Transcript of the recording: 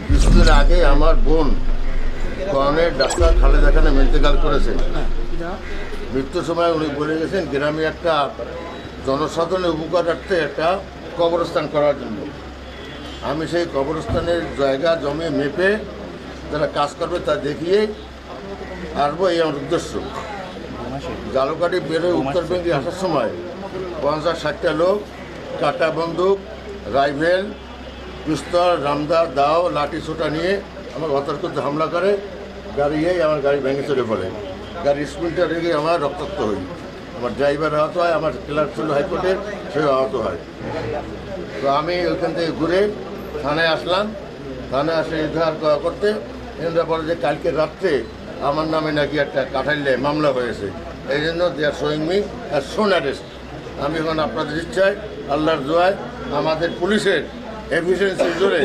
কিছুদিন আগে আমার বোন কনের ডাক্তার খালেদা খানে ইন্তেকাল করেছেন। মৃত্যুর সময় উনি বলে গেছেন গ্রামে একটা জনসাধারণের উপকারার্থে একটা কবরস্থান করার জন্য। আমি সেই কবরস্থানের জায়গা জমি মেপে যারা কাজ করবে তা দেখিয়ে আসবো, এই আমার উদ্দেশ্য। জালুকাঠি বেরোয় উত্তরবঙ্গে আসার সময় 50-60টা লোক কাটা বন্দুক, রাইফেল, পিস্তল, রামদা, দাও, লাঠি ছোটা নিয়ে আমার অতর্কিত হামলা করে। আমার গাড়ি ভেঙে চলে পড়ে। গাড়ির স্পিডটা রেখে আমার রক্তাক্ত হই। আমার ড্রাইভার আহত হয়, আমার ক্লার্ক ছিল হাইকোর্টের, সেও আহত হয়। তো আমি ওইখান থেকে ঘুরে থানায় আসলাম। থানায় আসে উদ্ধার করতে এরা বলে যে কালকে রাত্রে আমার নামে নাকি একটা কাঠাইলে মামলা হয়েছে, এই জন্য they are showing me as shown arrest. আমি এখন আপনাদের ইচ্ছায়, আল্লাহর দোয়ায়, আমাদের পুলিশের এফিসিয়েন্সি জোরে